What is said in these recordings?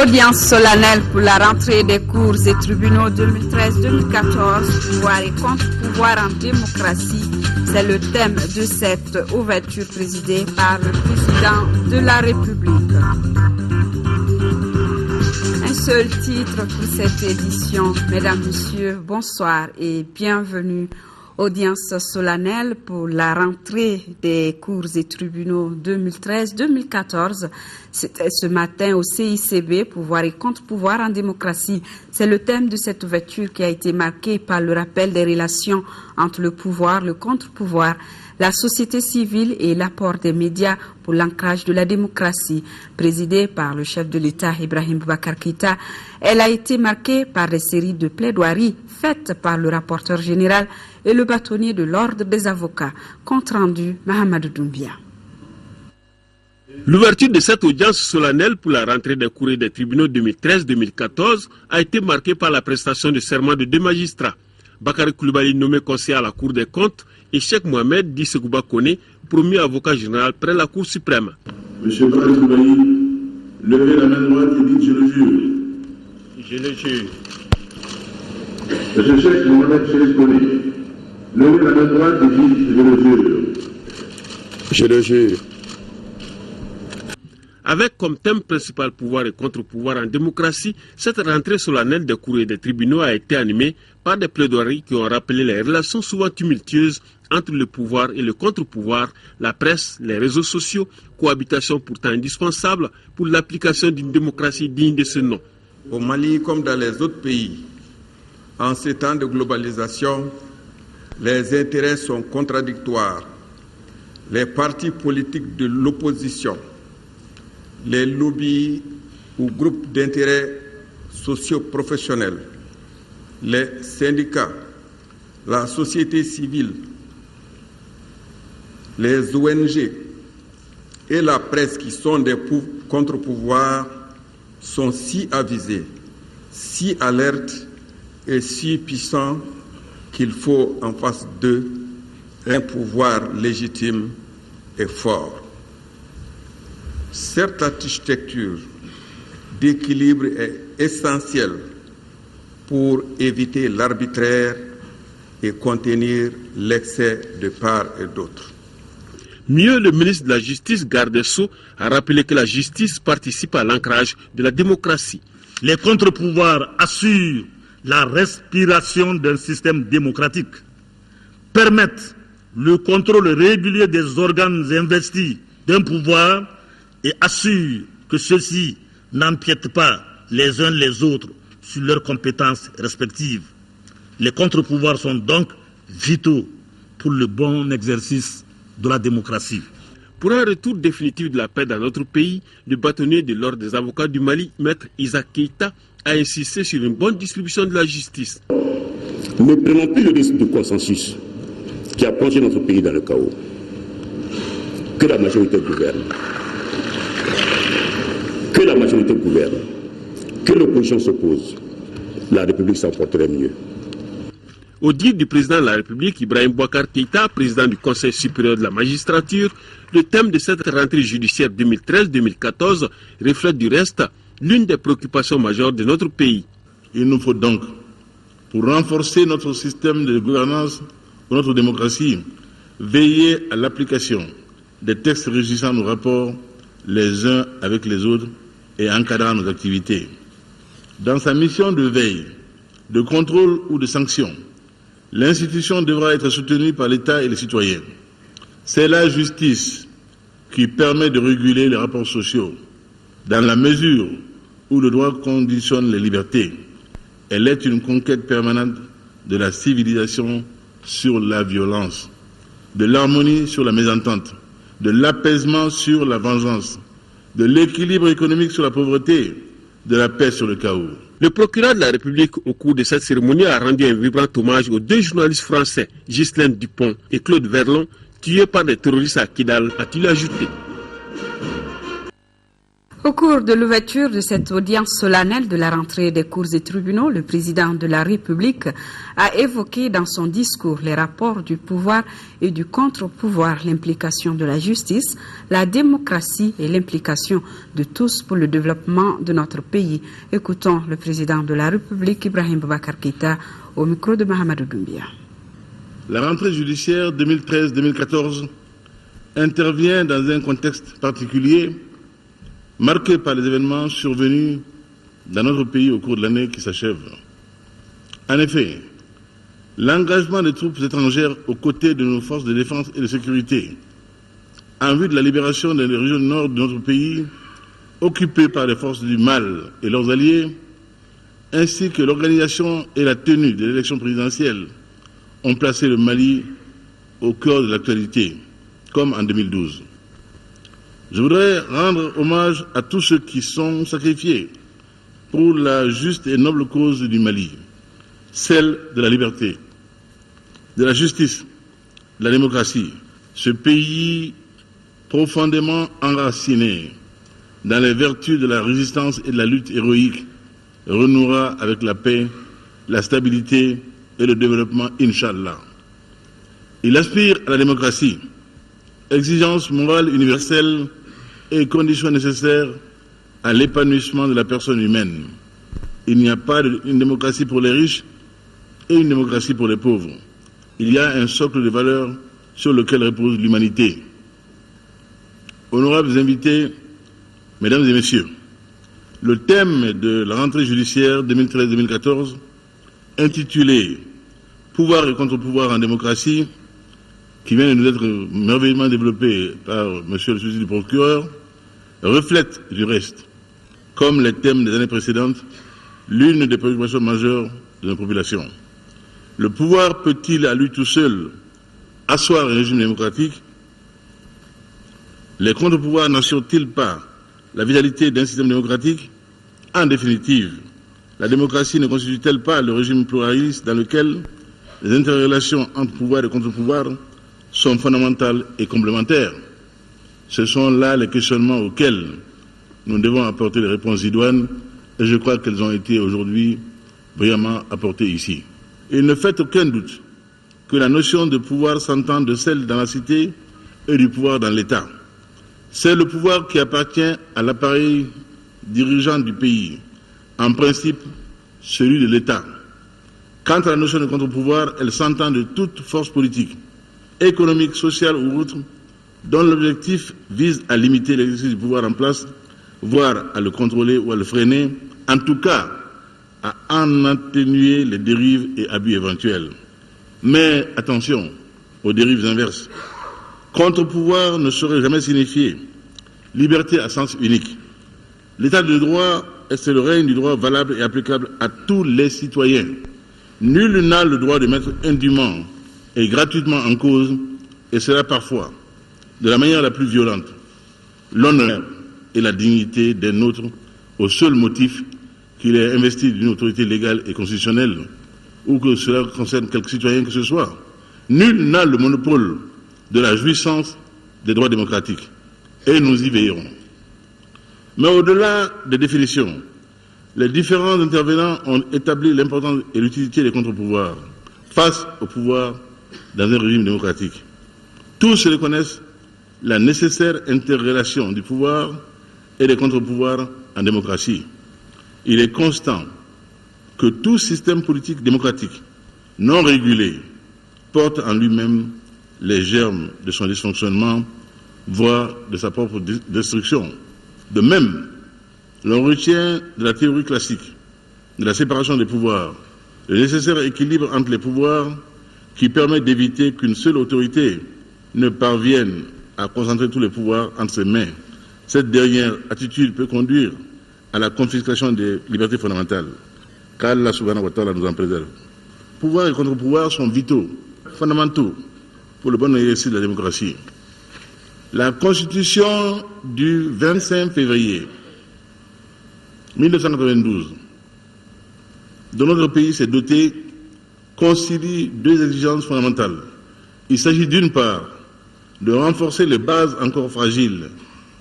Audience solennelle pour la rentrée des cours et tribunaux 2013-2014, pouvoir et contre-pouvoir en démocratie. C'est le thème de cette ouverture présidée par le président de la République. Un seul titre pour cette édition. Mesdames, Messieurs, bonsoir et bienvenue. Audience solennelle pour la rentrée des cours et tribunaux 2013-2014. C'était ce matin au CICB, pouvoir et contre-pouvoir en démocratie. C'est le thème de cette ouverture qui a été marquée par le rappel des relations entre le pouvoir, le contre-pouvoir, la société civile et l'apport des médias pour l'ancrage de la démocratie. Présidée par le chef de l'État, Ibrahim Boubacar Keïta, elle a été marquée par des séries de plaidoiries faites par le rapporteur général et le bâtonnier de l'ordre des avocats. Compte rendu, Mahamadou Doumbia. L'ouverture de cette audience solennelle pour la rentrée des cours et des tribunaux 2013-2014 a été marquée par la prestation de serment de deux magistrats. Bakary Coulibaly, nommé conseiller à la Cour des comptes, et Cheikh Mohamed Dissegouba Koné, premier avocat général près la Cour suprême. Monsieur Bakary Coulibaly, levez la main droite et dites « je le jure ». Je le jure. Monsieur Cheikh Mohamed Dissegouba Koné, levez la main droite et dites « je le jure ». Je le jure. Avec comme thème principal pouvoir et contre-pouvoir en démocratie, cette rentrée solennelle des cours et des tribunaux a été animée par des plaidoiries qui ont rappelé les relations souvent tumultueuses entre le pouvoir et le contre-pouvoir, la presse, les réseaux sociaux, cohabitation pourtant indispensable pour l'application d'une démocratie digne de ce nom. Au Mali comme dans les autres pays, en ces temps de globalisation, les intérêts sont contradictoires. Les partis politiques de l'opposition, les lobbies ou groupes d'intérêts socio-professionnels, les syndicats, la société civile, les ONG et la presse qui sont des contre-pouvoirs sont si avisés, si alertes et si puissants qu'il faut en face d'eux un pouvoir légitime et fort. Cette architecture d'équilibre est essentielle pour éviter l'arbitraire et contenir l'excès de part et d'autre. Mieux, le ministre de la Justice, Garde des Sceaux, a rappelé que la justice participe à l'ancrage de la démocratie. Les contre-pouvoirs assurent la respiration d'un système démocratique, permettent le contrôle régulier des organes investis d'un pouvoir et assurent que ceux-ci n'empiètent pas les uns les autres sur leurs compétences respectives. Les contre-pouvoirs sont donc vitaux pour le bon exercice de la démocratie. Pour un retour définitif de la paix dans notre pays, le bâtonnier de l'ordre des avocats du Mali, Maître Isaac Keïta, a insisté sur une bonne distribution de la justice. Ne prenons plus le risque de consensus qui a plongé notre pays dans le chaos. Que la majorité gouverne. Que la majorité gouverne. Que l'opposition s'oppose. La République s'en porterait mieux. Au dire du président de la République, Ibrahim Boubacar Keïta, président du Conseil supérieur de la magistrature, le thème de cette rentrée judiciaire 2013-2014 reflète du reste l'une des préoccupations majeures de notre pays. Il nous faut donc, pour renforcer notre système de gouvernance pour notre démocratie, veiller à l'application des textes régissant nos rapports les uns avec les autres et encadrant nos activités. Dans sa mission de veille, de contrôle ou de sanction, l'institution devra être soutenue par l'État et les citoyens. C'est la justice qui permet de réguler les rapports sociaux. Dans la mesure où le droit conditionne les libertés, elle est une conquête permanente de la civilisation sur la violence, de l'harmonie sur la mésentente, de l'apaisement sur la vengeance, de l'équilibre économique sur la pauvreté, de la paix sur le chaos. Le procureur de la République, au cours de cette cérémonie, a rendu un vibrant hommage aux deux journalistes français, Ghislaine Dupont et Claude Verlon, tués par des terroristes à Kidal, a-t-il ajouté. Au cours de l'ouverture de cette audience solennelle de la rentrée des cours et tribunaux, le président de la République a évoqué dans son discours les rapports du pouvoir et du contre-pouvoir, l'implication de la justice, la démocratie et l'implication de tous pour le développement de notre pays. Écoutons le président de la République, Ibrahim Boubacar Keïta, au micro de Mahamadou Doumbia. La rentrée judiciaire 2013-2014 intervient dans un contexte particulier marqué par les événements survenus dans notre pays au cours de l'année qui s'achève. En effet, l'engagement des troupes étrangères aux côtés de nos forces de défense et de sécurité en vue de la libération des régions nord de notre pays occupées par les forces du mal et leurs alliés, ainsi que l'organisation et la tenue de l'élection présidentielle ont placé le Mali au cœur de l'actualité, comme en 2012. Je voudrais rendre hommage à tous ceux qui sont sacrifiés pour la juste et noble cause du Mali, celle de la liberté, de la justice, de la démocratie. Ce pays profondément enraciné dans les vertus de la résistance et de la lutte héroïque renouera avec la paix, la stabilité et le développement, Inch'Allah. Il aspire à la démocratie, exigence morale universelle et conditions nécessaires à l'épanouissement de la personne humaine. Il n'y a pas une démocratie pour les riches et une démocratie pour les pauvres. Il y a un socle de valeurs sur lequel repose l'humanité. Honorables invités, mesdames et messieurs, le thème de la rentrée judiciaire 2013-2014, intitulé « Pouvoir et contre-pouvoir en démocratie », qui vient de nous être merveilleusement développé par monsieur le juge du procureur, reflète du reste, comme les thèmes des années précédentes, l'une des préoccupations majeures de nos populations. Le pouvoir peut-il à lui tout seul asseoir un régime démocratique? Les contre-pouvoirs n'assurent-ils pas la vitalité d'un système démocratique? En définitive, la démocratie ne constitue-t-elle pas le régime pluraliste dans lequel les interrelations entre pouvoir et contre-pouvoir sont fondamentales et complémentaires? Ce sont là les questionnements auxquels nous devons apporter les réponses idoines et je crois qu'elles ont été aujourd'hui brillamment apportées ici. Il ne fait aucun doute que la notion de pouvoir s'entend de celle dans la cité et du pouvoir dans l'État. C'est le pouvoir qui appartient à l'appareil dirigeant du pays, en principe celui de l'État. Quant à la notion de contre-pouvoir, elle s'entend de toute force politique, économique, sociale ou autre, dont l'objectif vise à limiter l'exercice du pouvoir en place, voire à le contrôler ou à le freiner, en tout cas à en atténuer les dérives et abus éventuels. Mais attention aux dérives inverses. Contre-pouvoir ne saurait jamais signifier liberté à sens unique. L'état de droit, c'est le règne du droit valable et applicable à tous les citoyens. Nul n'a le droit de mettre indûment et gratuitement en cause, et cela parfois de la manière la plus violente, l'honneur et la dignité d'un autre au seul motif qu'il est investi d'une autorité légale et constitutionnelle ou que cela concerne quelque citoyen que ce soit. Nul n'a le monopole de la jouissance des droits démocratiques et nous y veillerons. Mais au-delà des définitions, les différents intervenants ont établi l'importance et l'utilité des contre-pouvoirs face au pouvoir dans un régime démocratique. Tous reconnaissent la nécessaire interrelation du pouvoir et des contre-pouvoirs en démocratie. Il est constant que tout système politique démocratique non régulé porte en lui-même les germes de son dysfonctionnement, voire de sa propre destruction. De même, l'on retient de la théorie classique de la séparation des pouvoirs le nécessaire équilibre entre les pouvoirs qui permet d'éviter qu'une seule autorité ne parvienne à concentrer tous les pouvoirs entre ses mains. Cette dernière attitude peut conduire à la confiscation des libertés fondamentales. Qu'Allah subhanahu wa ta'ala nous en préserve. Pouvoir et contre-pouvoir sont vitaux, fondamentaux pour le bon exercice de la démocratie. La Constitution du 25 février 1992 dont notre pays s'est doté concilie deux exigences fondamentales. Il s'agit d'une part de renforcer les bases encore fragiles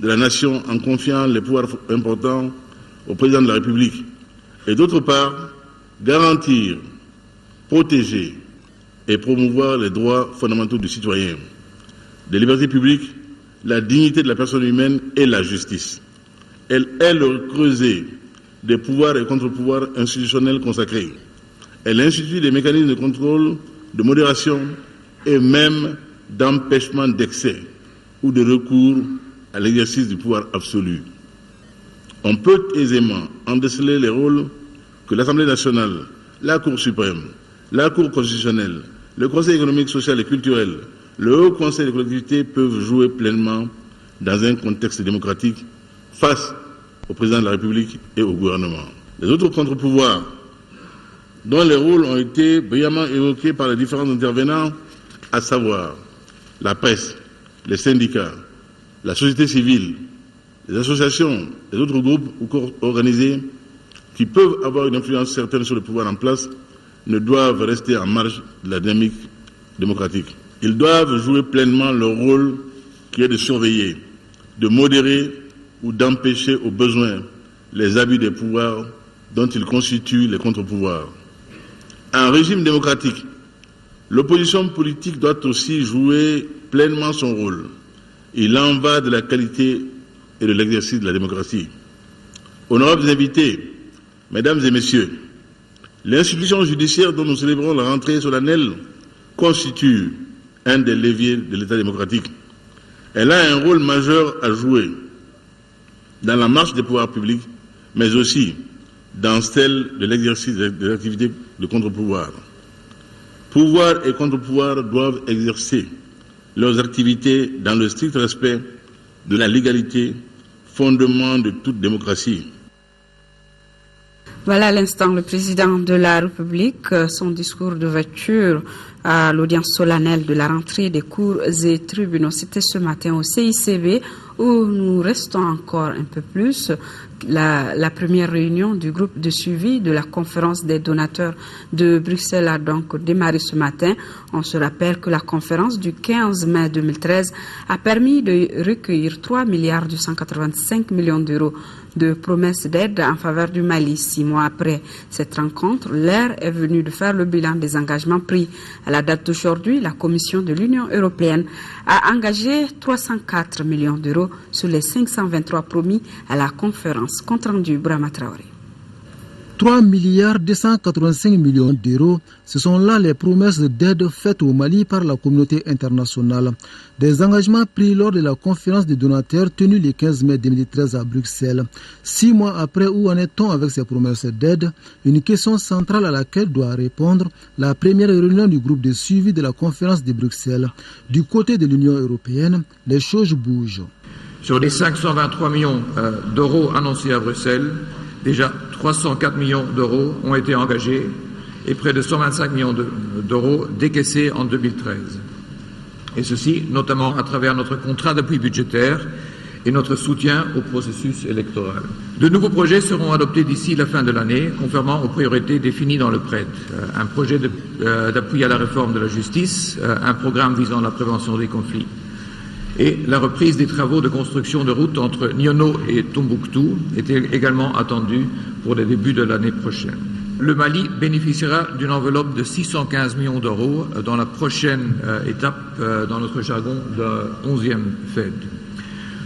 de la nation en confiant les pouvoirs importants au président de la République. Et d'autre part, garantir, protéger et promouvoir les droits fondamentaux du citoyen, des libertés publiques, la dignité de la personne humaine et la justice. Elle est le creuset des pouvoirs et contre-pouvoirs institutionnels consacrés. Elle institue des mécanismes de contrôle, de modération et même d'empêchement d'excès ou de recours à l'exercice du pouvoir absolu. On peut aisément en déceler les rôles que l'Assemblée nationale, la Cour suprême, la Cour constitutionnelle, le Conseil économique, social et culturel, le Haut Conseil des collectivités peuvent jouer pleinement dans un contexte démocratique face au président de la République et au gouvernement. Les autres contre-pouvoirs, dont les rôles ont été brillamment évoqués par les différents intervenants, à savoir la presse, les syndicats, la société civile, les associations, les autres groupes ou corps organisés qui peuvent avoir une influence certaine sur le pouvoir en place, ne doivent rester en marge de la dynamique démocratique. Ils doivent jouer pleinement leur rôle qui est de surveiller, de modérer ou d'empêcher au besoin les abus des pouvoirs dont ils constituent les contre-pouvoirs. En régime démocratique, l'opposition politique doit aussi jouer pleinement son rôle. Il en va de la qualité et de l'exercice de la démocratie. Honorables invités, mesdames et messieurs, l'institution judiciaire dont nous célébrons la rentrée solennelle constitue un des leviers de l'État démocratique. Elle a un rôle majeur à jouer dans la marche des pouvoirs publics, mais aussi dans celle de l'exercice des activités de contre-pouvoir. Pouvoir et contre-pouvoir doivent exercer leurs activités dans le strict respect de la légalité, fondement de toute démocratie. Voilà à l'instant le président de la République, son discours d'ouverture à l'audience solennelle de la rentrée des cours et tribunaux. C'était ce matin au CICB où nous restons encore un peu plus. La première réunion du groupe de suivi de la conférence des donateurs de Bruxelles a donc démarré ce matin. On se rappelle que la conférence du 15 mai 2013 a permis de recueillir 3,285 milliards d'euros de promesses d'aide en faveur du Mali. 6 mois après cette rencontre, l'heure est venue de faire le bilan des engagements pris. À la date d'aujourd'hui, la Commission de l'Union européenne a engagé 304 millions d'euros sur les 523 promis à la conférence. Compte rendu, Brahma Traoré. 3,285 milliards d'euros, ce sont là les promesses d'aide faites au Mali par la communauté internationale. Des engagements pris lors de la conférence des donateurs tenue le 15 mai 2013 à Bruxelles. 6 mois après, où en est-on avec ces promesses d'aide? Une question centrale à laquelle doit répondre la première réunion du groupe de suivi de la conférence de Bruxelles. Du côté de l'Union européenne, les choses bougent. Sur les 523 millions d'euros annoncés à Bruxelles, déjà 304 millions d'euros ont été engagés et près de 125 millions d'euros décaissés en 2013. Et ceci notamment à travers notre contrat d'appui budgétaire et notre soutien au processus électoral. De nouveaux projets seront adoptés d'ici la fin de l'année, conformément aux priorités définies dans le PRED. Un projet d'appui à la réforme de la justice, un programme visant la prévention des conflits et la reprise des travaux de construction de routes entre Niono et Tombouctou était également attendue pour le début de l'année prochaine. Le Mali bénéficiera d'une enveloppe de 615 millions d'euros dans la prochaine étape, dans notre jargon, de 11e Fed.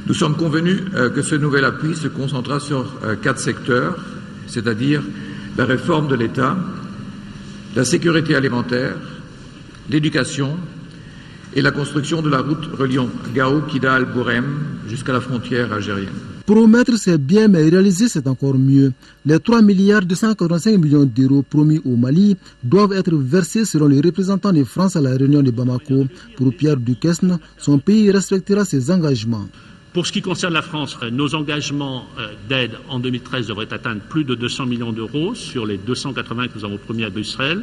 Nous sommes convenus que ce nouvel appui se concentrera sur 4 secteurs, c'est-à-dire la réforme de l'État, la sécurité alimentaire, l'éducation, et la construction de la route reliant Gao, Kidal, Bourem jusqu'à la frontière algérienne. Promettre c'est bien, mais réaliser c'est encore mieux. Les 3,285 milliards d'euros promis au Mali doivent être versés selon les représentants de France à la réunion de Bamako. Pour Pierre Duquesne, son pays respectera ses engagements. Pour ce qui concerne la France, nos engagements d'aide en 2013 devraient atteindre plus de 200 millions d'euros sur les 280 que nous avons promis à Bruxelles.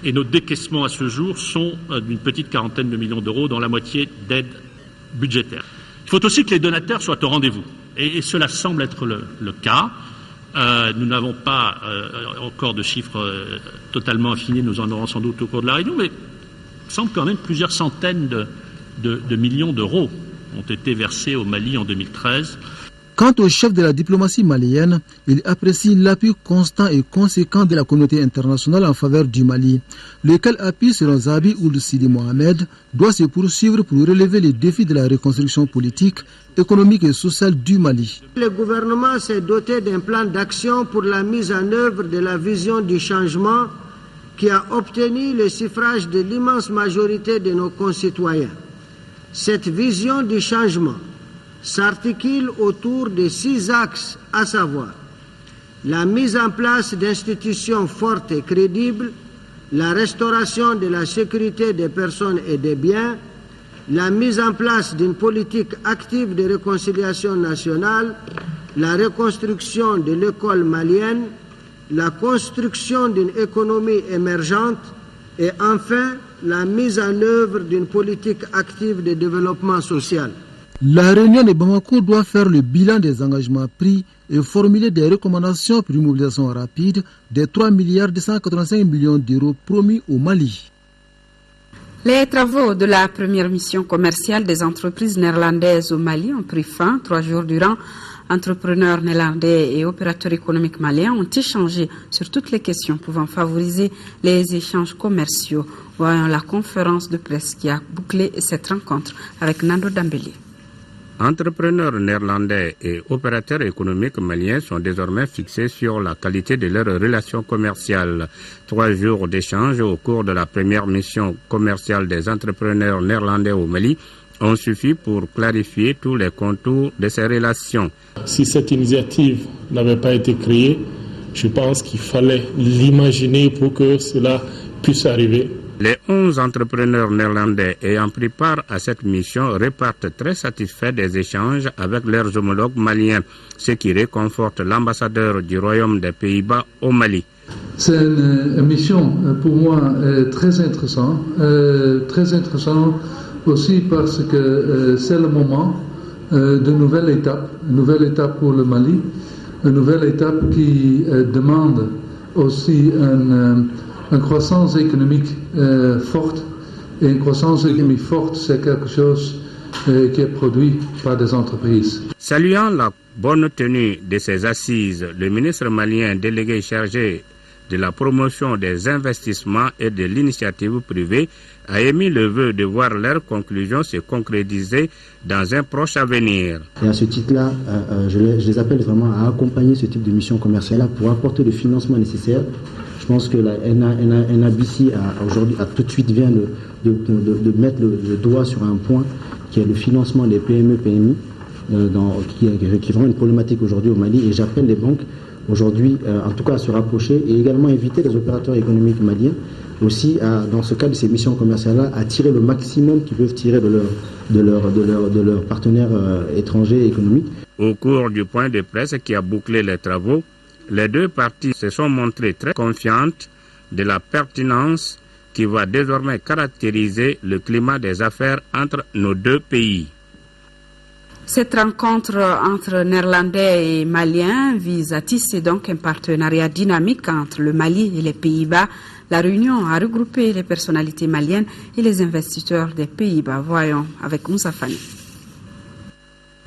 Et nos décaissements à ce jour sont d'une petite quarantaine de millions d'euros, dont la moitié d'aide budgétaire. Il faut aussi que les donateurs soient au rendez-vous. Et cela semble être le cas. Nous n'avons pas encore de chiffres totalement affinés, nous en aurons sans doute au cours de la réunion, mais il semble quand même plusieurs centaines de millions d'euros ont été versés au Mali en 2013. Quant au chef de la diplomatie malienne, il apprécie l'appui constant et conséquent de la communauté internationale en faveur du Mali, lequel appui, selon Zabi Ould Sidi Mohamed, doit se poursuivre pour relever les défis de la reconstruction politique, économique et sociale du Mali. Le gouvernement s'est doté d'un plan d'action pour la mise en œuvre de la vision du changement qui a obtenu le suffrage de l'immense majorité de nos concitoyens. Cette vision du changement s'articule autour de 6 axes, à savoir la mise en place d'institutions fortes et crédibles, la restauration de la sécurité des personnes et des biens, la mise en place d'une politique active de réconciliation nationale, la reconstruction de l'école malienne, la construction d'une économie émergente et enfin la mise en œuvre d'une politique active de développement social. La réunion de Bamako doit faire le bilan des engagements pris et formuler des recommandations pour une mobilisation rapide des 3,285 milliards d'euros promis au Mali. Les travaux de la première mission commerciale des entreprises néerlandaises au Mali ont pris fin 3 jours durant. Entrepreneurs néerlandais et opérateurs économiques maliens ont échangé sur toutes les questions pouvant favoriser les échanges commerciaux. Voyons la conférence de presse qui a bouclé cette rencontre avec Nando Dambélé. Entrepreneurs néerlandais et opérateurs économiques maliens sont désormais fixés sur la qualité de leurs relations commerciales. 3 jours d'échange au cours de la première mission commerciale des entrepreneurs néerlandais au Mali ont suffi pour clarifier tous les contours de ces relations. Si cette initiative n'avait pas été créée, je pense qu'il fallait l'imaginer pour que cela puisse arriver. Les 11 entrepreneurs néerlandais ayant pris part à cette mission repartent très satisfaits des échanges avec leurs homologues maliens, ce qui réconforte l'ambassadeur du Royaume des Pays-Bas au Mali. C'est une mission pour moi très intéressante aussi parce que c'est le moment d'une nouvelle étape pour le Mali, une nouvelle étape qui demande aussi une croissance économique forte. Et une croissance économique forte, c'est quelque chose qui est produit par des entreprises. Saluant la bonne tenue de ces assises, le ministre malien délégué chargé de la promotion des investissements et de l'initiative privée a émis le vœu de voir leurs conclusions se concrétiser dans un proche avenir. Et à ce titre-là, je les appelle vraiment à accompagner ce type de mission commerciale pour apporter le financement nécessaire. Je pense que la NABC aujourd'hui tout de suite vient de mettre le doigt sur un point qui est le financement des PME-PMI, qui est vraiment une problématique aujourd'hui au Mali. Et j'appelle les banques aujourd'hui, en tout cas, à se rapprocher et également inviter les opérateurs économiques maliens aussi, dans ce cadre de ces missions commerciales-là, à tirer le maximum qu'ils peuvent tirer de leurs partenaires étrangers économiques. Au cours du point de presse qui a bouclé les travaux, les deux parties se sont montrées très confiantes de la pertinence qui va désormais caractériser le climat des affaires entre nos deux pays. Cette rencontre entre Néerlandais et Maliens vise à tisser donc un partenariat dynamique entre le Mali et les Pays-Bas. La réunion a regroupé les personnalités maliennes et les investisseurs des Pays-Bas. Voyons avec Moussa Fani.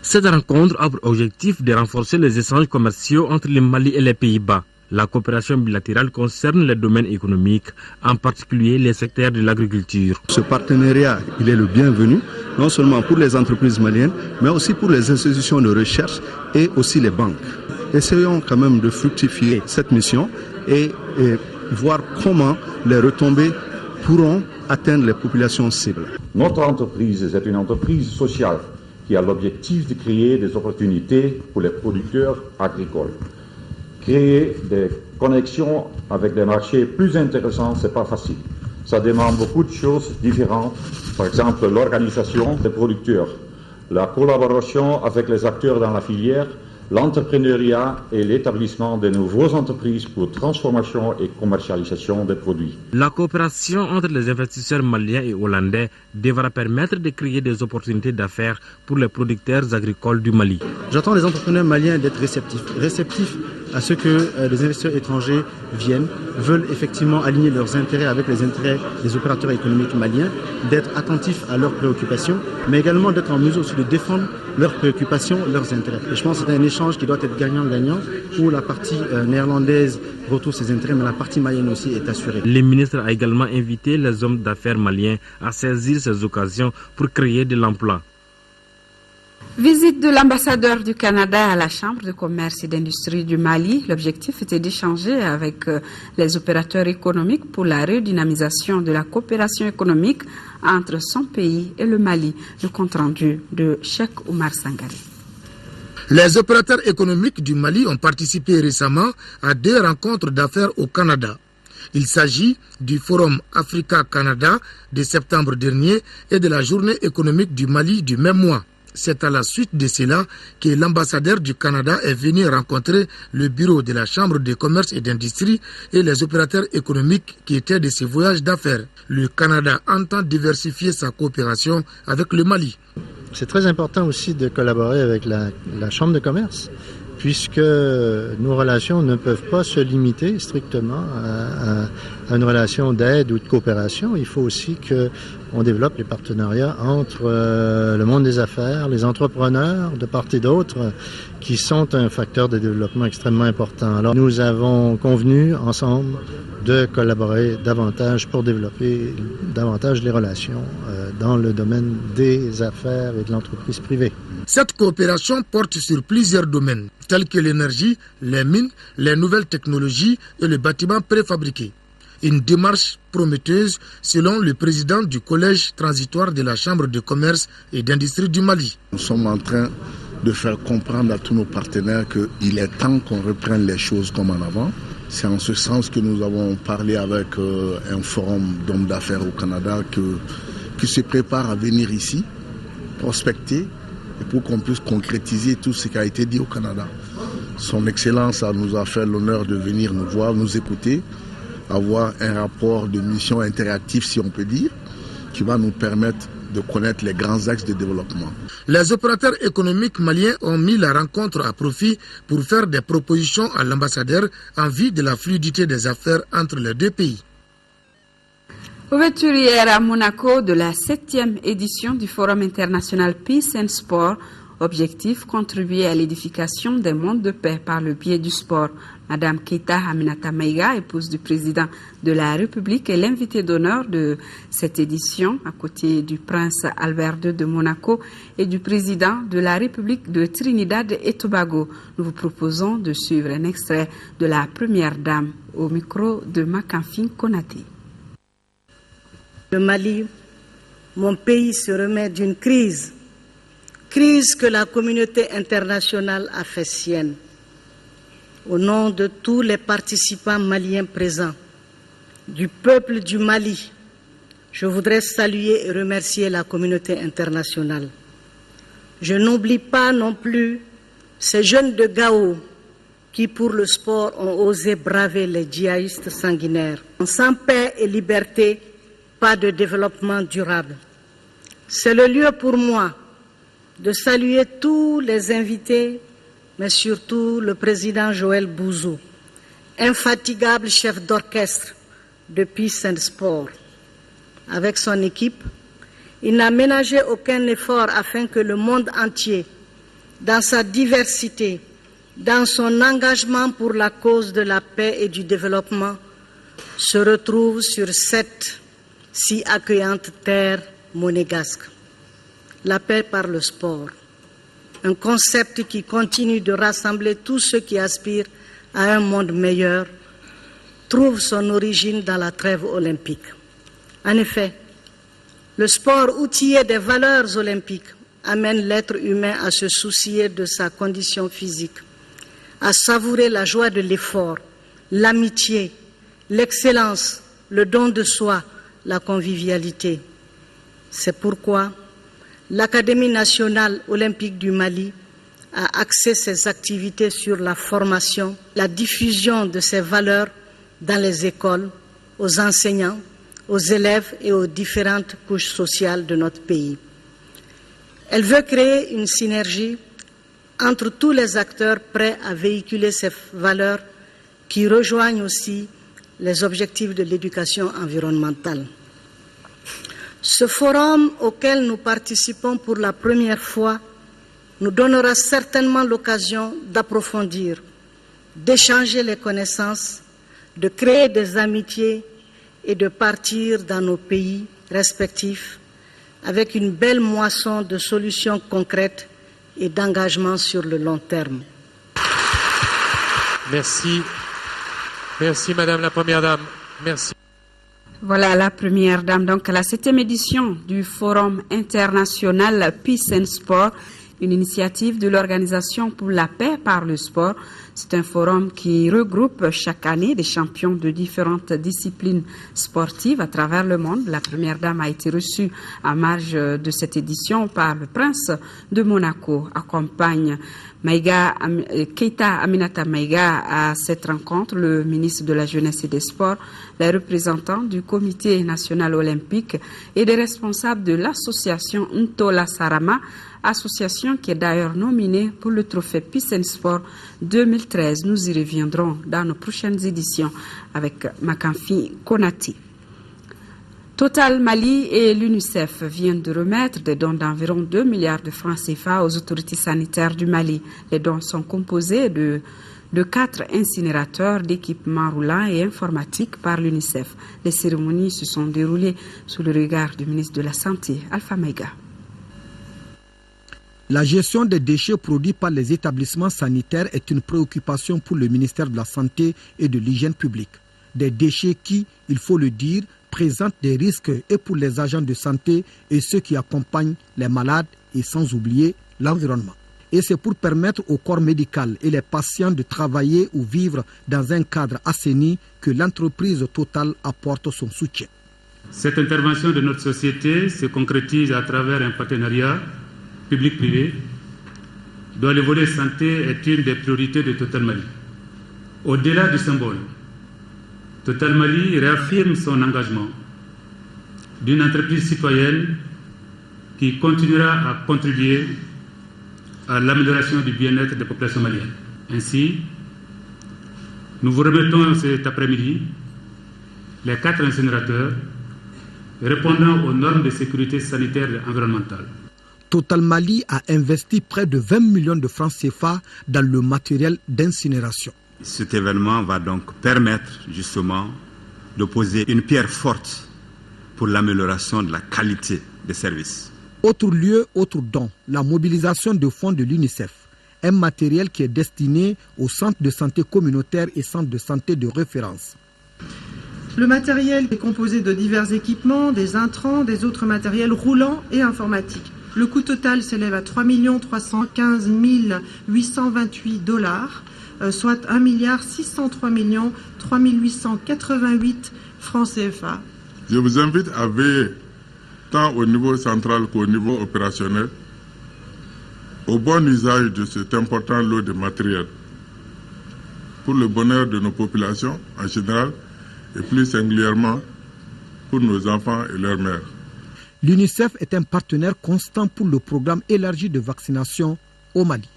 Cette rencontre a pour objectif de renforcer les échanges commerciaux entre le Mali et les Pays-Bas. La coopération bilatérale concerne les domaines économiques, en particulier les secteurs de l'agriculture. Ce partenariat, il est le bienvenu, non seulement pour les entreprises maliennes, mais aussi pour les institutions de recherche et aussi les banques. Essayons quand même de fructifier cette mission et voir comment les retombées pourront atteindre les populations cibles. Notre entreprise est une entreprise sociale qui a l'objectif de créer des opportunités pour les producteurs agricoles. Créer des connexions avec des marchés plus intéressants, ce n'est pas facile. Ça demande beaucoup de choses différentes. Par exemple, l'organisation des producteurs, la collaboration avec les acteurs dans la filière, l'entrepreneuriat et l'établissement de nouvelles entreprises pour transformation et commercialisation des produits. La coopération entre les investisseurs maliens et hollandais devra permettre de créer des opportunités d'affaires pour les producteurs agricoles du Mali. J'attends les entrepreneurs maliens d'être réceptifs à ce que les investisseurs étrangers viennent, veulent effectivement aligner leurs intérêts avec les intérêts des opérateurs économiques maliens, d'être attentifs à leurs préoccupations, mais également d'être en mesure aussi de défendre leurs préoccupations, leurs intérêts. Et je pense que c'est un échange qui doit être gagnant-gagnant, où la partie néerlandaise retrouve ses intérêts, mais la partie malienne aussi est assurée. Le ministre a également invité les hommes d'affaires maliens à saisir ces occasions pour créer de l'emploi. Visite de l'ambassadeur du Canada à la Chambre de commerce et d'industrie du Mali. L'objectif était d'échanger avec les opérateurs économiques pour la redynamisation de la coopération économique entre son pays et le Mali. Le compte rendu de Cheikh Oumar Sangaré. Les opérateurs économiques du Mali ont participé récemment à 2 rencontres d'affaires au Canada. Il s'agit du Forum Africa-Canada de septembre dernier et de la Journée économique du Mali du même mois. C'est à la suite de cela que l'ambassadeur du Canada est venu rencontrer le bureau de la Chambre de commerce et d'industrie et les opérateurs économiques qui étaient de ce voyage d'affaires. Le Canada entend diversifier sa coopération avec le Mali. C'est très important aussi de collaborer avec la Chambre de commerce, puisque nos relations ne peuvent pas se limiter strictement à une relation d'aide ou de coopération. Il faut aussi qu'on développe les partenariats entre le monde des affaires, les entrepreneurs de part et d'autre, qui sont un facteur de développement extrêmement important. Alors nous avons convenu ensemble de collaborer davantage pour développer davantage les relations dans le domaine des affaires et de l'entreprise privée. Cette coopération porte sur plusieurs domaines, tels que l'énergie, les mines, les nouvelles technologies et les bâtiments préfabriqués. Une démarche prometteuse selon le président du collège transitoire de la Chambre de commerce et d'industrie du Mali. Nous sommes en train de faire comprendre à tous nos partenaires qu'il est temps qu'on reprenne les choses comme en avant. C'est en ce sens que nous avons parlé avec un forum d'hommes d'affaires au Canada qui se prépare à venir ici, prospecter, et pour qu'on puisse concrétiser tout ce qui a été dit au Canada. Son Excellence nous a fait l'honneur de venir nous voir, nous écouter, avoir un rapport de mission interactif, si on peut dire, qui va nous permettre de connaître les grands axes de développement. Les opérateurs économiques maliens ont mis la rencontre à profit pour faire des propositions à l'ambassadeur en vue de la fluidité des affaires entre les 2 pays. Ouverture hier à Monaco de la 7e édition du Forum international Peace and Sport. Objectif, contribuer à l'édification d'un monde de paix par le biais du sport. Madame Keita Aminata Maïga, épouse du président de la République, est l'invitée d'honneur de cette édition, à côté du prince Albert II de Monaco et du président de la République de Trinidad et Tobago. Nous vous proposons de suivre un extrait de la première dame au micro de Makanfin Konaté. Le Mali, mon pays, se remet d'une crise que la communauté internationale a fait sienne. Au nom de tous les participants maliens présents, du peuple du Mali, je voudrais saluer et remercier la communauté internationale. Je n'oublie pas non plus ces jeunes de Gao qui, pour le sport, ont osé braver les djihadistes sanguinaires. Sans paix et liberté, pas de développement durable. C'est le lieu pour moi de saluer tous les invités, mais surtout le président Joël Bouzou, infatigable chef d'orchestre de Peace and Sport. Avec son équipe, il n'a ménagé aucun effort afin que le monde entier, dans sa diversité, dans son engagement pour la cause de la paix et du développement, se retrouve sur cette si accueillante terre monégasque. La paix par le sport, un concept qui continue de rassembler tous ceux qui aspirent à un monde meilleur, trouve son origine dans la trêve olympique. En effet, le sport outillé des valeurs olympiques amène l'être humain à se soucier de sa condition physique, à savourer la joie de l'effort, l'amitié, l'excellence, le don de soi, la convivialité. C'est pourquoi l'Académie nationale olympique du Mali a axé ses activités sur la formation, la diffusion de ces valeurs dans les écoles, aux enseignants, aux élèves et aux différentes couches sociales de notre pays. Elle veut créer une synergie entre tous les acteurs prêts à véhiculer ces valeurs qui rejoignent aussi les objectifs de l'éducation environnementale. Ce forum auquel nous participons pour la première fois nous donnera certainement l'occasion d'approfondir, d'échanger les connaissances, de créer des amitiés et de partir dans nos pays respectifs avec une belle moisson de solutions concrètes et d'engagement sur le long terme. Merci. Merci Madame la Première Dame. Merci. Voilà la Première Dame, donc à la 7e édition du Forum international Peace and Sport, une initiative de l'Organisation pour la paix par le sport. C'est un forum qui regroupe chaque année des champions de différentes disciplines sportives à travers le monde. La Première Dame a été reçue en marge de cette édition par le Prince de Monaco. Accompagne Keïta Aminata Maïga à cette rencontre, le ministre de la Jeunesse et des Sports, les représentants du Comité national olympique et des responsables de l'association Ntola Sarama, association qui est d'ailleurs nominée pour le trophée Peace and Sport 2013. Nous y reviendrons dans nos prochaines éditions avec Makamfi Konati. Total Mali et l'UNICEF viennent de remettre des dons d'environ 2 milliards de francs CFA aux autorités sanitaires du Mali. Les dons sont composés de 4 incinérateurs d'équipements roulants et informatiques par l'UNICEF. Les cérémonies se sont déroulées sous le regard du ministre de la Santé, Alpha Maïga. La gestion des déchets produits par les établissements sanitaires est une préoccupation pour le ministère de la Santé et de l'Hygiène publique. Des déchets qui, il faut le dire, présentent des risques et pour les agents de santé et ceux qui accompagnent les malades et sans oublier l'environnement. Et c'est pour permettre au corps médical et les patients de travailler ou vivre dans un cadre assaini que l'entreprise Total apporte son soutien. Cette intervention de notre société se concrétise à travers un partenariat public-privé dont le volet santé est une des priorités de Total Mali. Au-delà du symbole, Total Mali réaffirme son engagement d'une entreprise citoyenne qui continuera à contribuer à l'amélioration du bien-être des populations maliennes. Ainsi, nous vous remettons cet après-midi les 4 incinérateurs répondant aux normes de sécurité sanitaire et environnementale. Total Mali a investi près de 20 millions de francs CFA dans le matériel d'incinération. Cet événement va donc permettre justement de poser une pierre forte pour l'amélioration de la qualité des services. Autre lieu, autre don, la mobilisation de fonds de l'UNICEF, un matériel qui est destiné aux centres de santé communautaires et centres de santé de référence. Le matériel est composé de divers équipements, des intrants, des autres matériels roulants et informatiques. Le coût total s'élève à 3 315 828 $, soit 1 603 3 888 francs CFA. Je vous invite à veiller, tant au niveau central qu'au niveau opérationnel, au bon usage de cet important lot de matériel pour le bonheur de nos populations en général et plus singulièrement pour nos enfants et leurs mères. L'UNICEF est un partenaire constant pour le programme élargi de vaccination au Mali.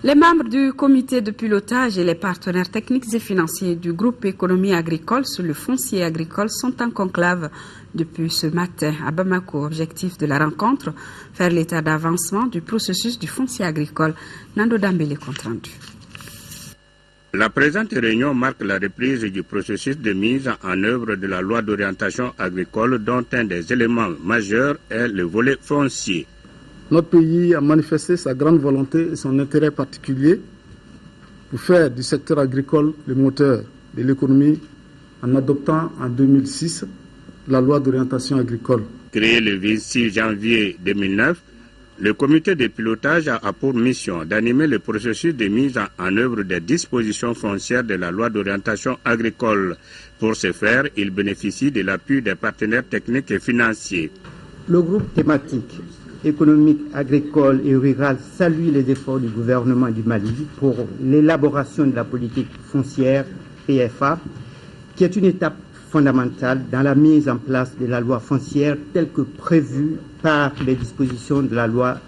Les membres du comité de pilotage et les partenaires techniques et financiers du groupe économie agricole sur le foncier agricole sont en conclave depuis ce matin à Bamako. Objectif de la rencontre, faire l'état d'avancement du processus du foncier agricole. Nando Dambélé compte rendu. La présente réunion marque la reprise du processus de mise en œuvre de la loi d'orientation agricole dont un des éléments majeurs est le volet foncier. Notre pays a manifesté sa grande volonté et son intérêt particulier pour faire du secteur agricole le moteur de l'économie en adoptant en 2006 la loi d'orientation agricole. Créé le 26 janvier 2009, le comité de pilotage a pour mission d'animer le processus de mise en œuvre des dispositions foncières de la loi d'orientation agricole. Pour ce faire, il bénéficie de l'appui des partenaires techniques et financiers. Le groupe thématique économique, agricole et rural salue les efforts du gouvernement du Mali pour l'élaboration de la politique foncière PFA, qui est une étape fondamentale dans la mise en place de la loi foncière telle que prévue par les dispositions de la loi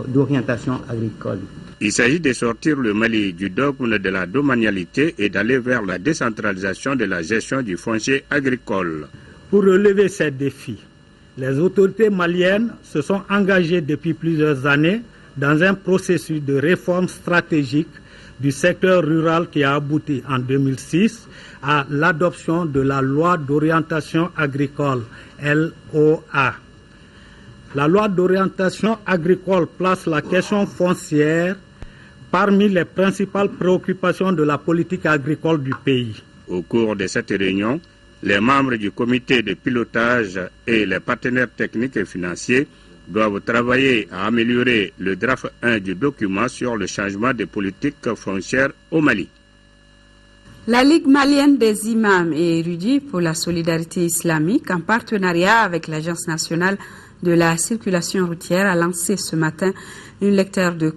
d'orientation agricole. Il s'agit de sortir le Mali du dogme de la domanialité et d'aller vers la décentralisation de la gestion du foncier agricole. Pour relever ces défis, les autorités maliennes se sont engagées depuis plusieurs années dans un processus de réforme stratégique du secteur rural qui a abouti en 2006 à l'adoption de la loi d'orientation agricole, LOA. La loi d'orientation agricole place la question foncière parmi les principales préoccupations de la politique agricole du pays. Au cours de cette réunion, les membres du comité de pilotage et les partenaires techniques et financiers doivent travailler à améliorer le draft 1 du document sur le changement de politique foncière au Mali. La Ligue malienne des imams et érudits pour la solidarité islamique, en partenariat avec l'Agence nationale de la circulation routière, a lancé ce matin une lecture de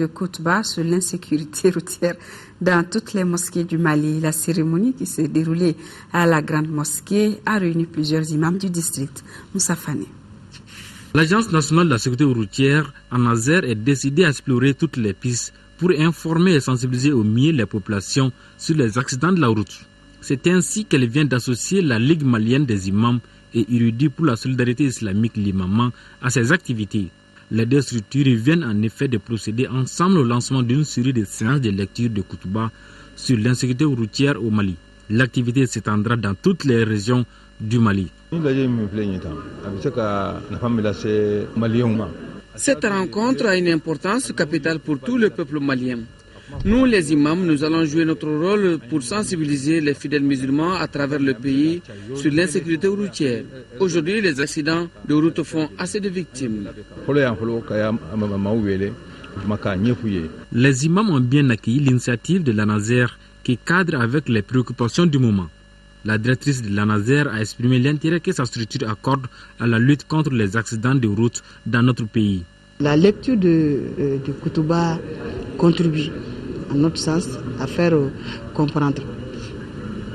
Koutba sur l'insécurité routière dans toutes les mosquées du Mali. La cérémonie qui s'est déroulée à la grande mosquée a réuni plusieurs imams du district. Moussa Fane. L'Agence nationale de la sécurité routière, en Nazaire, est décidée à explorer toutes les pistes pour informer et sensibiliser au mieux les populations sur les accidents de la route. C'est ainsi qu'elle vient d'associer la Ligue malienne des imams et érudits pour la solidarité islamique, l'imam, à ses activités. Les deux structures viennent en effet de procéder ensemble au lancement d'une série de séances de lecture de Koutba sur l'insécurité routière au Mali. L'activité s'étendra dans toutes les régions du Mali. Cette rencontre a une importance capitale pour tout le peuple malien. Nous, les imams, nous allons jouer notre rôle pour sensibiliser les fidèles musulmans à travers le pays sur l'insécurité routière. Aujourd'hui, les accidents de route font assez de victimes. Les imams ont bien accueilli l'initiative de la Nazaire qui cadre avec les préoccupations du moment. La directrice de la Nazaire a exprimé l'intérêt que sa structure accorde à la lutte contre les accidents de route dans notre pays. La lecture de Koutba contribue, à notre sens, à faire comprendre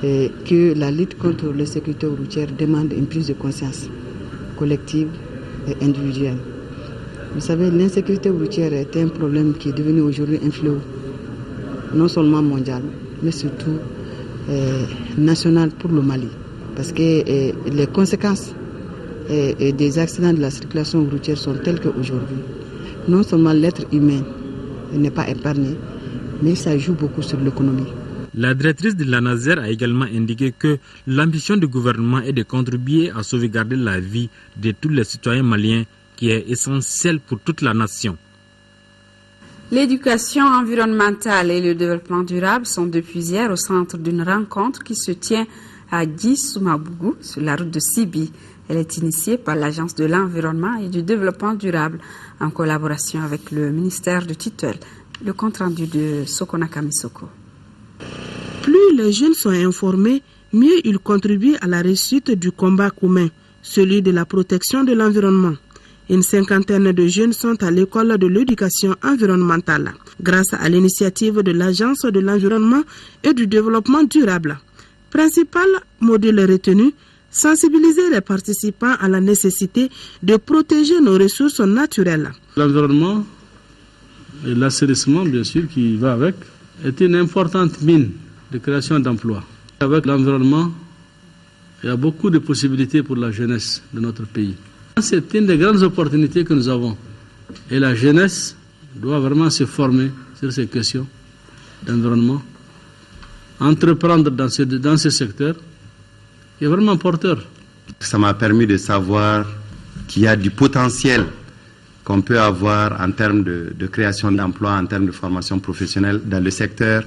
que la lutte contre l'insécurité routière demande une prise de conscience collective et individuelle. Vous savez, l'insécurité routière est un problème qui est devenu aujourd'hui un fléau, non seulement mondial, mais surtout national pour le Mali. Parce que les conséquences des accidents de la circulation routière sont telles qu'aujourd'hui, non seulement l'être humain n'est pas épargné, mais ça joue beaucoup sur l'économie. La directrice de la Nazaire a également indiqué que l'ambition du gouvernement est de contribuer à sauvegarder la vie de tous les citoyens maliens, qui est essentielle pour toute la nation. L'éducation environnementale et le développement durable sont depuis hier au centre d'une rencontre qui se tient à Djissoumabougou, sur la route de Sibi. Elle est initiée par l'Agence de l'environnement et du développement durable en collaboration avec le ministère de tutelle. Le compte-rendu de Sokona Kamisoko. Plus les jeunes sont informés, mieux ils contribuent à la réussite du combat commun, celui de la protection de l'environnement. Une cinquantaine de jeunes sont à l'école de l'éducation environnementale, grâce à l'initiative de l'Agence de l'environnement et du développement durable. Principal module retenu, sensibiliser les participants à la nécessité de protéger nos ressources naturelles. L'environnement et l'assainissement, bien sûr, qui va avec, est une importante mine de création d'emplois. Avec l'environnement, il y a beaucoup de possibilités pour la jeunesse de notre pays. C'est une des grandes opportunités que nous avons. Et la jeunesse doit vraiment se former sur ces questions d'environnement, entreprendre dans ce secteur qui est vraiment porteur. Ça m'a permis de savoir qu'il y a du potentiel qu'on peut avoir en termes de création d'emplois, en termes de formation professionnelle dans le secteur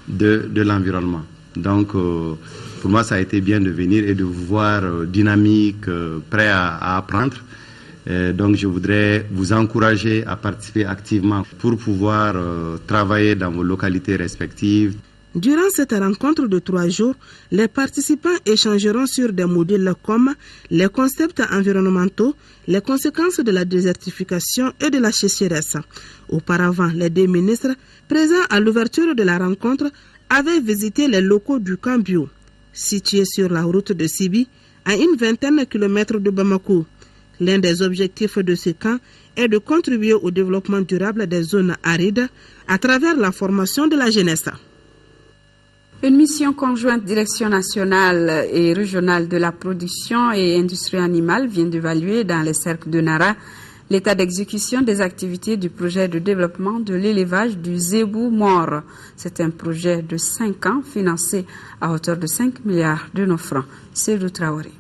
de l'environnement. Donc, pour moi, ça a été bien de venir et de vous voir dynamique, prêt à apprendre. Donc, je voudrais vous encourager à participer activement pour pouvoir travailler dans vos localités respectives. Durant cette rencontre de 3 jours, les participants échangeront sur des modules comme les concepts environnementaux, les conséquences de la désertification et de la sécheresse. Auparavant, les 2 ministres, présents à l'ouverture de la rencontre, avaient visité les locaux du camp bio, situé sur la route de Sibi, à une vingtaine de kilomètres de Bamako. L'un des objectifs de ce camp est de contribuer au développement durable des zones arides à travers la formation de la jeunesse. Une mission conjointe direction nationale et régionale de la production et industrie animale vient d'évaluer dans les cercles de Nara l'état d'exécution des activités du projet de développement de l'élevage du zébou mort. C'est un projet de 5 ans financé à hauteur de 5 milliards de nos francs. Seydou Traoré.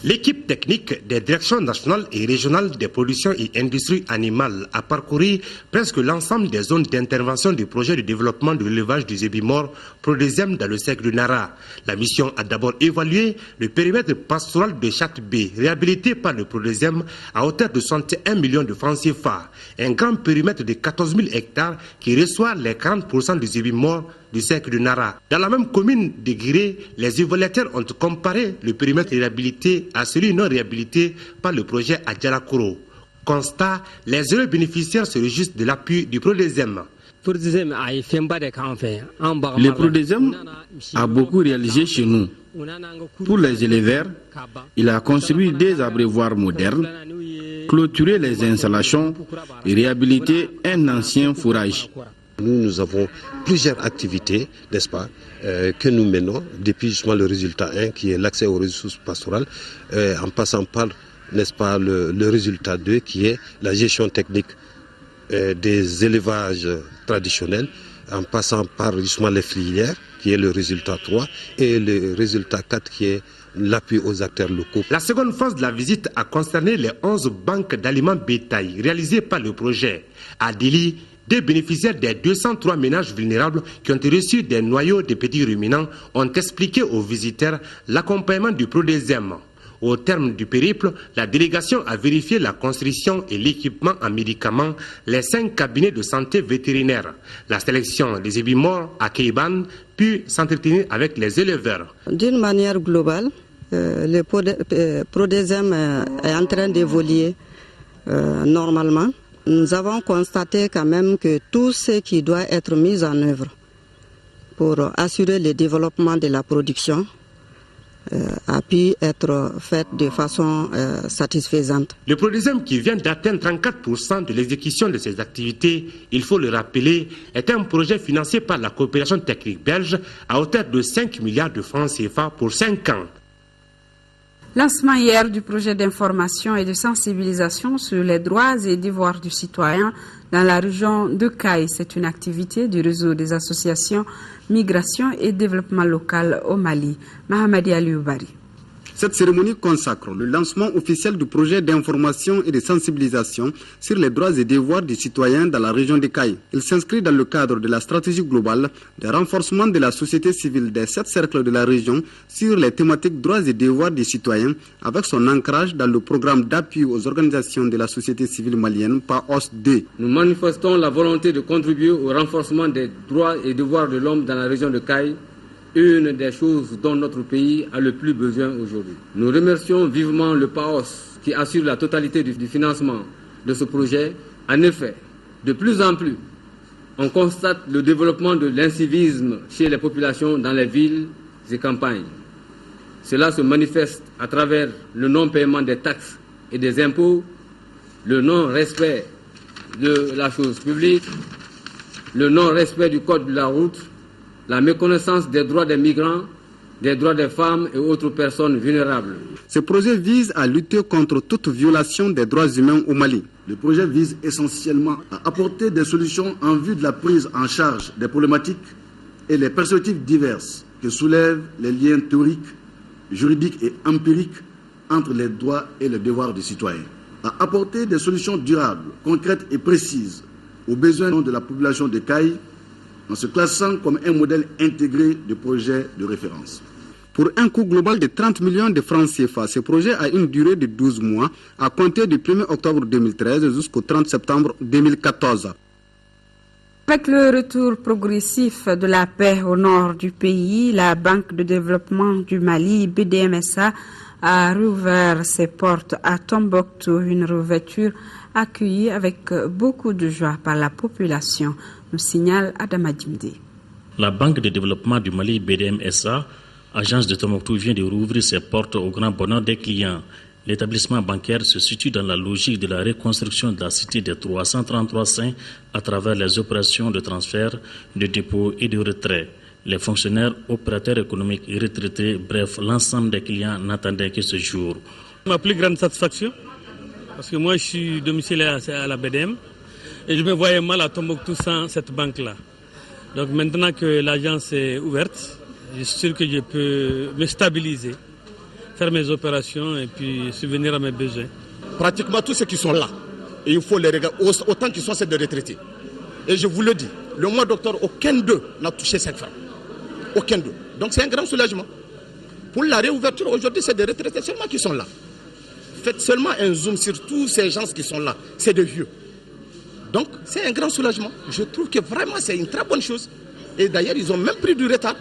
L'équipe technique des directions nationales et régionales des productions et industries animales a parcouru presque l'ensemble des zones d'intervention du projet de développement de l'élevage du zébu mort Prodésem dans le cercle de Nara. La mission a d'abord évalué le périmètre pastoral de Château-B, réhabilité par le Prodésem à hauteur de 61 millions de francs CFA. Un grand périmètre de 14 000 hectares qui reçoit les 40% du zébu mort du cercle de Nara. Dans la même commune de Guiré, les évaluateurs ont comparé le périmètre réhabilité à celui non réhabilité par le projet à Djalakoro. Constat, les heureux bénéficiaires se réjouissent de l'appui du Prodésem. Le Prodésem a beaucoup réalisé chez nous. Pour les éleveurs, il a construit des abreuvoirs modernes, clôturé les installations et réhabilité un ancien fourrage. Nous avons plusieurs activités, n'est-ce pas, que nous menons depuis justement le résultat 1 qui est l'accès aux ressources pastorales, en passant par, n'est-ce pas, le résultat 2 qui est la gestion technique des élevages traditionnels, en passant par justement les filières qui est le résultat 3 et le résultat 4 qui est l'appui aux acteurs locaux. La seconde phase de la visite a concerné les 11 banques d'aliments bétail réalisées par le projet. À Dili, des bénéficiaires des 203 ménages vulnérables qui ont reçu des noyaux de petits ruminants ont expliqué aux visiteurs l'accompagnement du Prodésem. Au terme du périple, la délégation a vérifié la construction et l'équipement en médicaments, les 5 cabinets de santé vétérinaire. La sélection des zébus morts à Keiban puis s'entretenir avec les éleveurs. D'une manière globale, le Prodésem est en train d'évoluer normalement. Nous avons constaté quand même que tout ce qui doit être mis en œuvre pour assurer le développement de la production a pu être fait de façon satisfaisante. Le Prodésem qui vient d'atteindre 34% de l'exécution de ses activités, il faut le rappeler, est un projet financé par la coopération technique belge à hauteur de 5 milliards de francs CFA pour 5 ans. Lancement hier du projet d'information et de sensibilisation sur les droits et devoirs du citoyen dans la région de Caille. C'est une activité du réseau des associations Migration et Développement local au Mali. Mahamadi Alioubari. Cette cérémonie consacre le lancement officiel du projet d'information et de sensibilisation sur les droits et devoirs des citoyens dans la région de Caille. Il s'inscrit dans le cadre de la stratégie globale de renforcement de la société civile des 7 cercles de la région sur les thématiques droits et devoirs des citoyens avec son ancrage dans le programme d'appui aux organisations de la société civile malienne PAOS-2. Nous manifestons la volonté de contribuer au renforcement des droits et devoirs de l'homme dans la région de Caille, une des choses dont notre pays a le plus besoin aujourd'hui. Nous remercions vivement le PAOS qui assure la totalité du financement de ce projet. En effet, de plus en plus, on constate le développement de l'incivisme chez les populations dans les villes et campagnes. Cela se manifeste à travers le non-paiement des taxes et des impôts, le non-respect de la chose publique, le non-respect du code de la route, la méconnaissance des droits des migrants, des droits des femmes et autres personnes vulnérables. Ce projet vise à lutter contre toute violation des droits humains au Mali. Le projet vise essentiellement à apporter des solutions en vue de la prise en charge des problématiques et les perspectives diverses que soulèvent les liens théoriques, juridiques et empiriques entre les droits et les devoirs des citoyens. À apporter des solutions durables, concrètes et précises aux besoins de la population de Caille, en se classant comme un modèle intégré de projet de référence. Pour un coût global de 30 millions de francs CFA, ce projet a une durée de 12 mois à compter du 1er octobre 2013 jusqu'au 30 septembre 2014. Avec le retour progressif de la paix au nord du pays, la Banque de développement du Mali, BDMSA, a rouvert ses portes à Tombouctou, une réouverture accueillie avec beaucoup de joie par la population, nous signale Adama Djimde. La Banque de développement du Mali, BDMSA, agence de Tombouctou, vient de rouvrir ses portes au grand bonheur des clients. L'établissement bancaire se situe dans la logique de la reconstruction de la cité des 333 saints à travers les opérations de transfert, de dépôt et de retrait. Les fonctionnaires, opérateurs économiques et retraités, bref, l'ensemble des clients n'attendaient que ce jour. Ma plus grande satisfaction, parce que moi je suis domicilié à la BDM et je me voyais mal à Tombouctou sans cette banque-là. Donc maintenant que l'agence est ouverte, je suis sûr que je peux me stabiliser, faire mes opérations et puis subvenir à mes besoins. Pratiquement tous ceux qui sont là, et il faut les regarder, autant qu'ils sont ceux de retraités. Et je vous le dis, le mois d'octobre, aucun d'eux n'a touché 5 francs. Aucun d'eux. Donc c'est un grand soulagement. Pour la réouverture, aujourd'hui, c'est des retraités seulement qui sont là. Faites seulement un zoom sur tous ces gens qui sont là. C'est de vieux. Donc c'est un grand soulagement. Je trouve que vraiment c'est une très bonne chose. Et d'ailleurs, ils ont même pris du retard.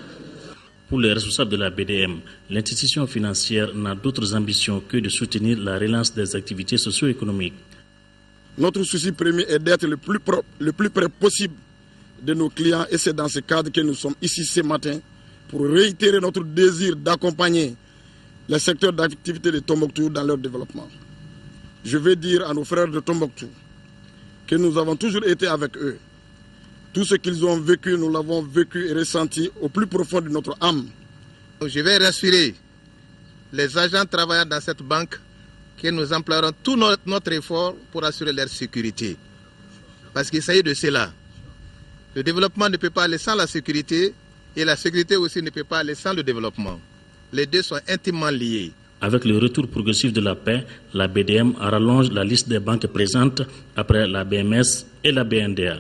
Pour les responsables de la BDM, l'institution financière n'a d'autres ambitions que de soutenir la relance des activités socio-économiques. Notre souci premier est d'être le plus près possible de nos clients et c'est dans ce cadre que nous sommes ici ce matin pour réitérer notre désir d'accompagner les secteurs d'activité de Tombouctou dans leur développement. Je vais dire à nos frères de Tombouctou que nous avons toujours été avec eux. Tout ce qu'ils ont vécu, nous l'avons vécu et ressenti au plus profond de notre âme. Je vais rassurer les agents travaillant dans cette banque que nous emploierons tout notre effort pour assurer leur sécurité. Parce qu'il s'agit de cela. Le développement ne peut pas aller sans la sécurité et la sécurité aussi ne peut pas aller sans le développement. Les deux sont intimement liés. Avec le retour progressif de la paix, la BDM rallonge la liste des banques présentes après la BMS et la BNDA.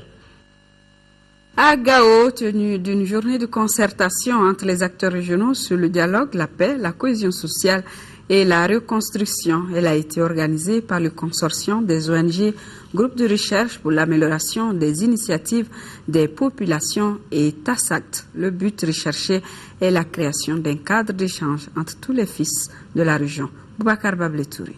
À Gao, tenue d'une journée de concertation entre les acteurs régionaux sur le dialogue, la paix, la cohésion sociale et la reconstruction. Elle a été organisée par le consortium des ONG, groupe de recherche pour l'amélioration des initiatives des populations et TASACT. Le but recherché est la création d'un cadre d'échange entre tous les fils de la région. Boubacar Babletouri.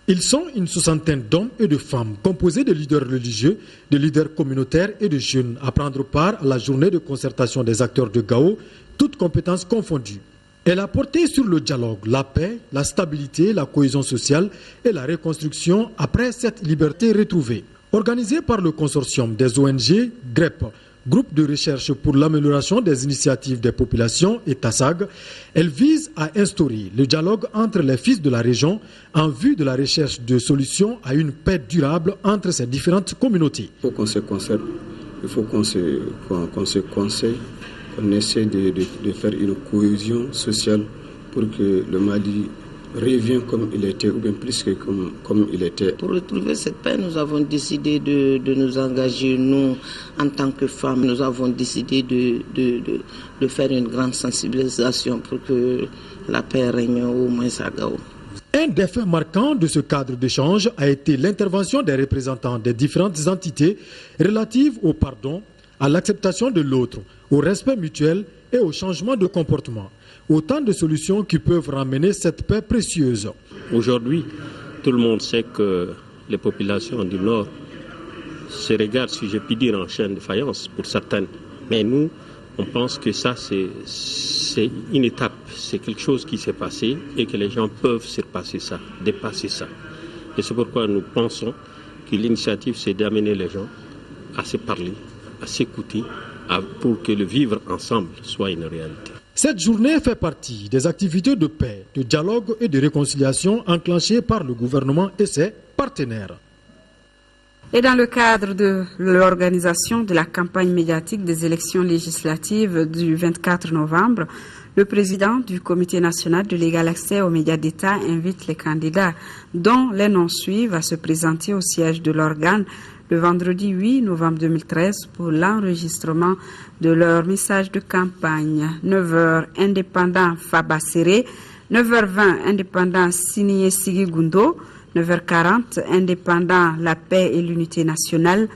Ils sont une soixantaine d'hommes et de femmes composés de leaders religieux, de leaders communautaires et de jeunes à prendre part à la journée de concertation des acteurs de Gao, toutes compétences confondues. Elle a porté sur le dialogue, la paix, la stabilité, la cohésion sociale et la reconstruction après cette liberté retrouvée. Organisée par le consortium des ONG, GREP, Groupe de recherche pour l'amélioration des initiatives des populations et TASAG, elle vise à instaurer le dialogue entre les fils de la région en vue de la recherche de solutions à une paix durable entre ces différentes communautés. Il faut qu'on se concerte, il faut qu'on se conseille, qu'on essaie de faire une cohésion sociale pour que le Mali revient comme il était, ou bien plus que comme il était. Pour retrouver cette paix, nous avons décidé de nous engager, nous, en tant que femmes. Nous avons décidé de faire une grande sensibilisation pour que la paix règne au moins à Gao. Un des faits marquants de ce cadre d'échange a été l'intervention des représentants des différentes entités relatives au pardon, à l'acceptation de l'autre, au respect mutuel et au changement de comportement. Autant de solutions qui peuvent ramener cette paix précieuse. Aujourd'hui, tout le monde sait que les populations du Nord se regardent, si je puis dire, en chaîne de faïence pour certaines. Mais nous, on pense que ça, c'est une étape, c'est quelque chose qui s'est passé et que les gens peuvent surpasser ça, dépasser ça. Et c'est pourquoi nous pensons que l'initiative, c'est d'amener les gens à se parler, à s'écouter, pour que le vivre ensemble soit une réalité. Cette journée fait partie des activités de paix, de dialogue et de réconciliation enclenchées par le gouvernement et ses partenaires. Et dans le cadre de l'organisation de la campagne médiatique des élections législatives du 24 novembre, le président du Comité national de l'égal accès aux médias d'État invite les candidats dont les noms suivent à se présenter au siège de l'organe le vendredi 8 novembre 2013 pour l'enregistrement de leur message de campagne. 9h, indépendant Faba Seré, 9h20, indépendant Signé Sigui Gundo, 9h40, indépendant La Paix et l'Unité nationale,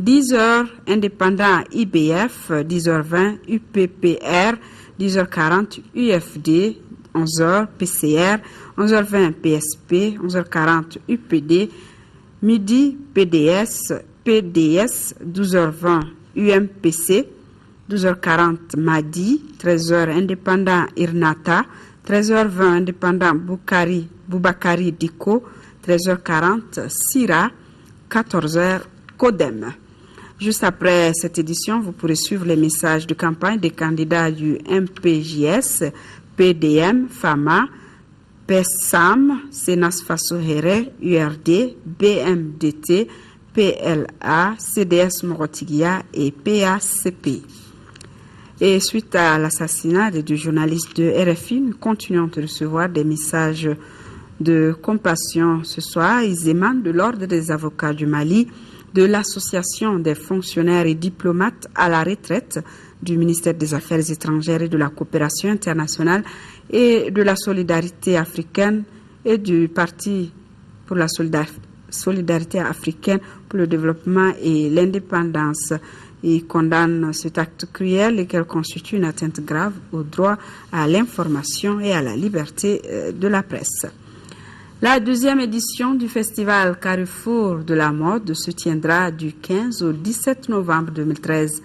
10h, indépendant IBF, 10h20, UPPR, 10h40, UFD, 11h, PCR, 11h20, PSP, 11h40, UPD, midi, PDS, 12h20, UMPC, 12h40, MADI, 13h, indépendant IRNATA, 13h20, indépendant Boubakari Diko, 13h40, SIRA, 14h, CODEM. Juste après cette édition, vous pourrez suivre les messages de campagne des candidats du MPJS, PDM, FAMA, PESAM, Senas Fasohere, URD, BMDT, PLA, CDS Morotigia et PACP. Et suite à l'assassinat des deux journalistes de RFI, nous continuons de recevoir des messages de compassion ce soir. Ils émanent de l'Ordre des avocats du Mali, de l'Association des fonctionnaires et diplomates à la retraite, du ministère des Affaires étrangères et de la coopération internationale et de la solidarité africaine et du Parti pour la solidarité africaine pour le développement et l'indépendance. Ils condamnent cet acte cruel, lequel constitue une atteinte grave au droit à l'information et à la liberté de la presse. La deuxième édition du festival Carrefour de la mode se tiendra du 15 au 17 novembre 2013.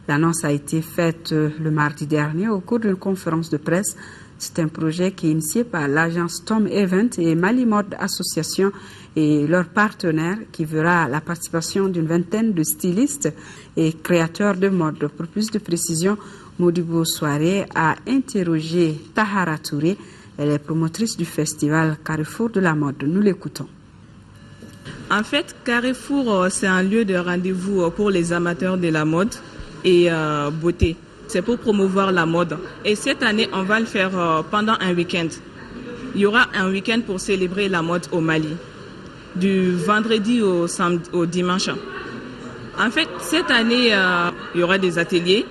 L'annonce a été faite le mardi dernier au cours d'une conférence de presse. C'est un projet qui est initié par l'agence Tom Event et Mali Mode Association et leurs partenaires, qui verra la participation d'une vingtaine de stylistes et créateurs de mode. Pour plus de précision, Modibo Soirée a interrogé Tahara Touré. Elle est promotrice du festival Carrefour de la mode. Nous l'écoutons. En fait, Carrefour, c'est un lieu de rendez-vous pour les amateurs de la mode et beauté. C'est pour promouvoir la mode. Et cette année, on va le faire pendant un week-end. Il y aura un week-end pour célébrer la mode au Mali, du vendredi au dimanche. En fait, cette année, il y aura des ateliers,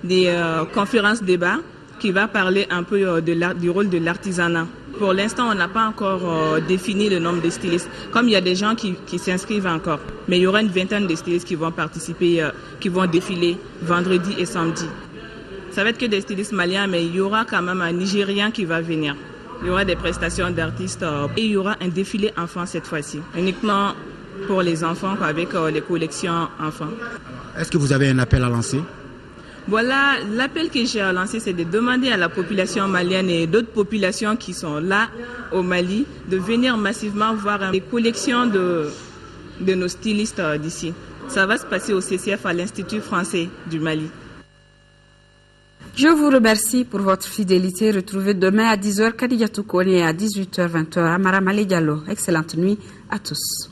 des conférences débats qui va parler un peu du rôle de l'artisanat. Pour l'instant, on n'a pas encore défini le nombre de stylistes, comme il y a des gens qui s'inscrivent encore. Mais il y aura une vingtaine de stylistes qui vont participer, qui vont défiler vendredi et samedi. Ça va être que des stylistes maliens, mais il y aura quand même un Nigérien qui va venir. Il y aura des prestations d'artistes et il y aura un défilé enfant cette fois-ci, uniquement pour les enfants avec les collections enfants. Est-ce que vous avez un appel à lancer? Voilà, l'appel que j'ai lancé, c'est de demander à la population malienne et d'autres populations qui sont là au Mali de venir massivement voir les collections de nos stylistes d'ici. Ça va se passer au CCF à l'Institut français du Mali. Je vous remercie pour votre fidélité. Retrouvez demain à 10h Kadijatou Kone et à 18h, 20h Amara Malé Diallo. Excellente nuit à tous.